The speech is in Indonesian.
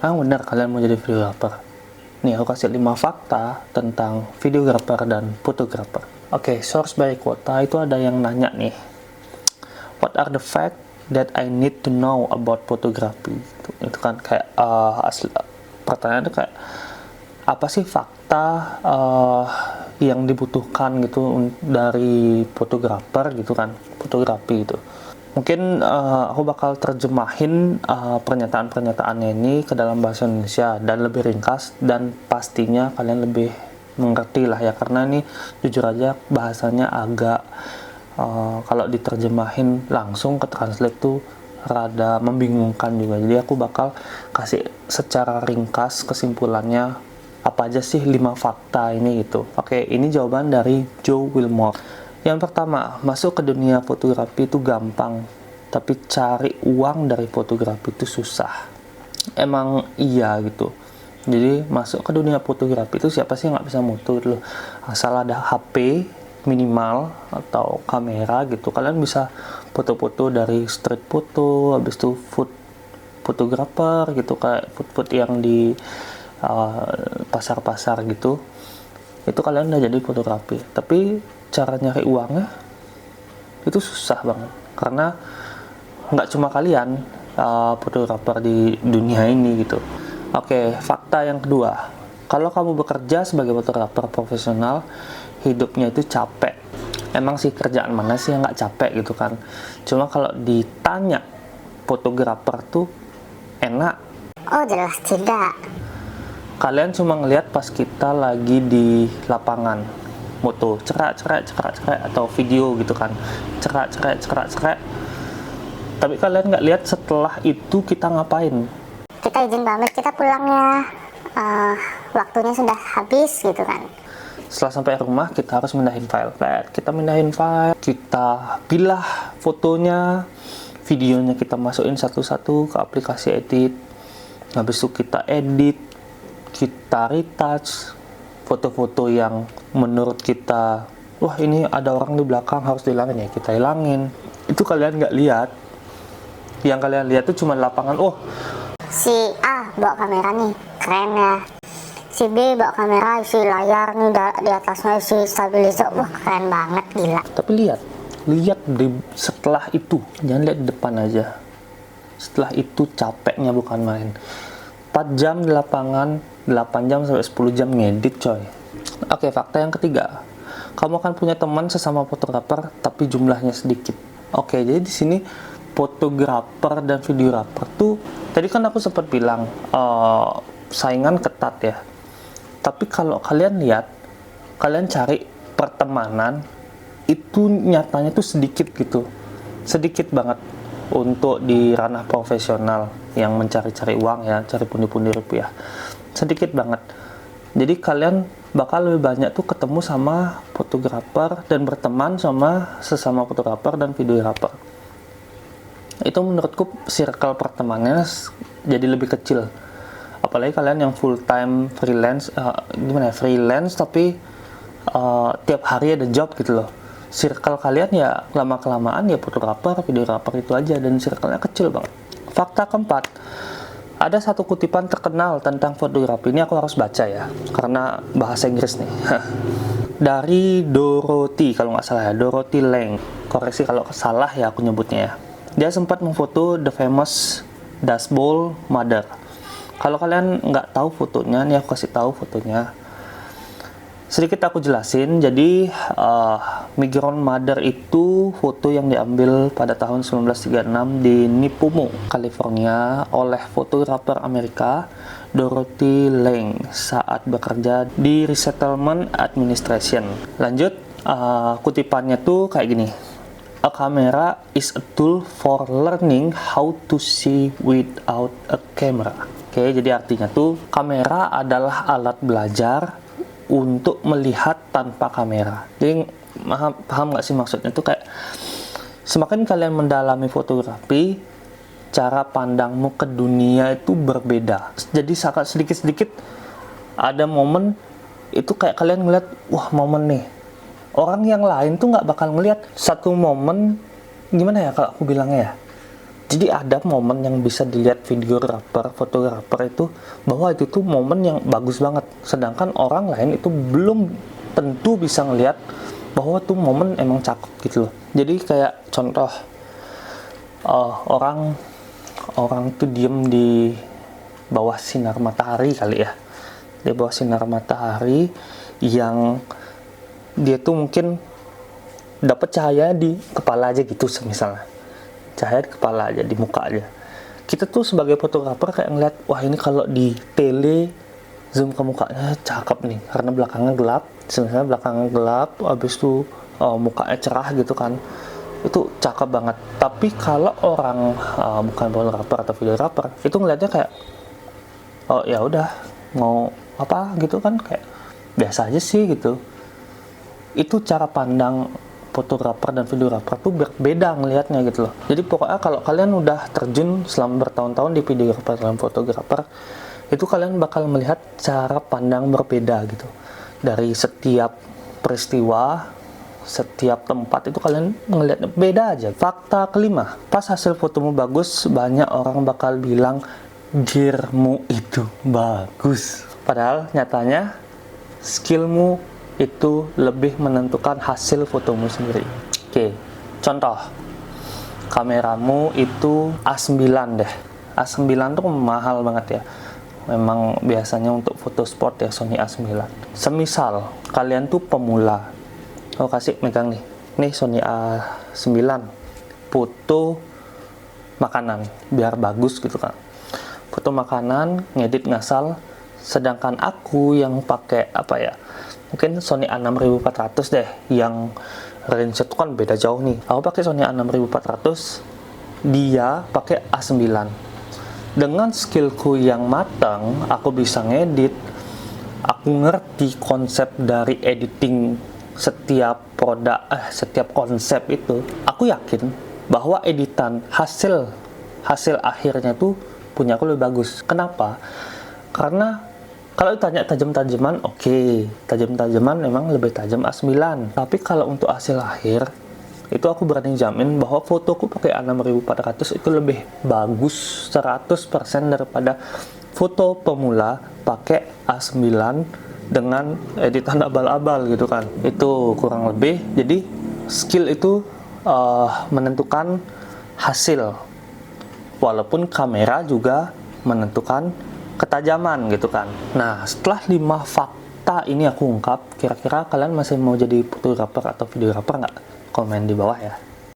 benar kalian mau jadi videographer. Nih aku kasih 5 fakta tentang videographer dan fotografer. Oke, source by Quota itu ada yang nanya nih, what are the facts that I need to know about photography? Itu kan kayak pertanyaan itu kayak apa sih fakta yang dibutuhkan gitu dari fotografer gitu kan, fotografi itu. Mungkin aku bakal terjemahin pernyataan-pernyataannya ini ke dalam bahasa Indonesia dan lebih ringkas, dan pastinya kalian lebih mengerti lah ya, karena ini jujur aja bahasanya agak kalau diterjemahin langsung ke translate tuh rada membingungkan juga. Jadi aku bakal kasih secara ringkas kesimpulannya apa aja sih 5 fakta ini gitu. Oke, ini jawaban dari Joe Wilmore. Yang pertama, masuk ke dunia fotografi itu gampang, tapi cari uang dari fotografi itu susah. Emang iya gitu. Jadi masuk ke dunia fotografi itu siapa sih yang nggak bisa moto gitu loh. Asal ada HP minimal atau kamera gitu, kalian bisa foto-foto dari street foto, habis itu food photographer gitu, kayak food yang di pasar-pasar gitu, itu kalian udah jadi fotografi. Tapi cara nyari uangnya itu susah banget, karena nggak cuma kalian fotografer di dunia ini gitu. Oke, fakta yang kedua, kalau kamu bekerja sebagai fotografer profesional, hidupnya itu capek. Emang sih kerjaan mana sih yang nggak capek gitu kan? Cuma kalau ditanya fotografer tuh enak, oh jelas tidak. Kalian cuma ngelihat pas kita lagi di lapangan moto cerak atau video gitu kan, cerak. Tapi kalian nggak lihat setelah itu kita ngapain. Kita izin pamit, kita pulang ya, waktunya sudah habis gitu kan. Setelah sampai rumah kita harus mindahin file, kita pilah fotonya, videonya kita masukin satu-satu ke aplikasi edit. Habis itu kita edit, kita retouch foto-foto yang menurut kita, wah ini ada orang di belakang harus dihilangin, ya kita hilangin. Itu kalian nggak lihat. Yang kalian lihat itu cuma lapangan. Oh, si A bawa kamera nih, keren ya. Si B bawa kamera, isi layar nih, di atasnya isi stabilizer, wah keren banget, gila. Tapi lihat setelah itu, jangan lihat di depan aja. Setelah itu capeknya bukan main. 4 jam di lapangan, 8 jam sampai 10 jam ngedit coy. Oke, fakta yang ketiga, kamu akan punya teman sesama fotografer tapi jumlahnya sedikit. Oke, jadi di sini fotografer dan videografer tuh, tadi kan aku sempat bilang saingan ketat ya. Tapi kalau kalian lihat, kalian cari pertemanan itu nyatanya tuh sedikit gitu, sedikit banget untuk di ranah profesional yang mencari-cari uang ya, cari pundi-pundi rupiah, sedikit banget. Jadi kalian bakal lebih banyak tuh ketemu sama fotografer dan berteman sama sesama fotografer dan videografer. Itu menurutku circle pertemanannya jadi lebih kecil. Apalagi kalian yang full time freelance, freelance tapi tiap hari ada job gitu loh. Circle kalian ya lama-kelamaan ya fotografer, videografer itu aja, dan circle-nya kecil banget. Fakta keempat, ada satu kutipan terkenal tentang fotografi, ini aku harus baca ya, karena bahasa Inggris nih. Dari Dorothy, kalau nggak salah ya, Dorothy Lang. Koreksi kalau salah ya aku nyebutnya ya. Dia sempat memfoto the famous Dust Bowl Mother. Kalau kalian nggak tahu fotonya, nih aku kasih tahu fotonya. Sedikit aku jelasin. Jadi Migron Mother itu foto yang diambil pada tahun 1936 di Nipomo, California oleh fotografer Amerika Dorothy Lang saat bekerja di Resettlement Administration. Lanjut, kutipannya tuh kayak gini. A camera is a tool for learning how to see without a camera. Oke, jadi artinya tuh kamera adalah alat belajar untuk melihat tanpa kamera. Jadi paham nggak sih maksudnya tuh, kayak semakin kalian mendalami fotografi, cara pandangmu ke dunia itu berbeda. Jadi sedikit-sedikit ada momen itu kayak kalian ngeliat, wah momen nih. Orang yang lain tuh nggak bakal ngeliat satu momen, gimana ya kalau aku bilangnya ya, Jadi ada momen yang bisa dilihat videografer, fotografer itu bahwa itu tuh momen yang bagus banget. Sedangkan orang lain itu belum tentu bisa ngelihat bahwa tuh momen emang cakep gitu loh. Jadi kayak contoh orang tuh diem di bawah sinar matahari kali ya. Di bawah sinar matahari yang dia tuh mungkin dapat cahaya di kepala aja gitu misalnya. Cahaya di kepala aja, di muka aja. Kita tuh sebagai fotografer kayak ngeliat, wah ini kalau di tele zoom ke mukanya cakep nih, karena belakangnya gelap. Sebenarnya belakangnya gelap, habis itu mukanya cerah gitu kan, itu cakep banget. Tapi kalau orang bukan fotografer atau videografer, itu ngeliatnya kayak, oh ya udah, mau apa gitu kan, kayak biasa aja sih gitu. Itu cara pandang fotografer dan videografer tuh berbeda ngelihatnya gitu loh. Jadi pokoknya kalau kalian udah terjun selama bertahun-tahun di videografer dan fotografer, itu kalian bakal melihat cara pandang berbeda gitu. Dari setiap peristiwa, setiap tempat itu kalian ngelihatnya beda aja. Fakta kelima, pas hasil fotomu bagus, banyak orang bakal bilang gearmu itu bagus. Padahal nyatanya skillmu itu lebih menentukan hasil fotomu sendiri. Oke, contoh kameramu itu A9 deh. A9 tuh mahal banget ya. Memang biasanya untuk foto sport ya Sony A9. Semisal kalian tuh pemula, kasih megang nih Sony A9, foto makanan biar bagus gitu kan. Foto makanan, ngedit ngasal. Sedangkan aku yang pakai apa ya? Mungkin Sony A6400 deh, yang range itu kan beda jauh nih. Aku pakai Sony A6400, dia pakai A9. Dengan skillku yang matang, aku bisa ngedit, aku ngerti konsep dari editing setiap produk, setiap konsep itu. Aku yakin bahwa editan hasil akhirnya tuh punya aku lebih bagus. Kenapa? Karena kalau ditanya tajam-tajaman, oke, tajam-tajaman memang lebih tajam A9. Tapi kalau untuk hasil akhir, itu aku berani jamin bahwa fotoku pakai A6400 itu lebih bagus 100% daripada foto pemula pakai A9 dengan editan abal-abal gitu kan. Itu kurang lebih. Jadi skill itu menentukan hasil. Walaupun kamera juga menentukan ketajaman gitu kan. Nah, setelah 5 fakta ini aku ungkap, kira-kira kalian masih mau jadi fotografer atau videografer nggak? Komen di bawah ya.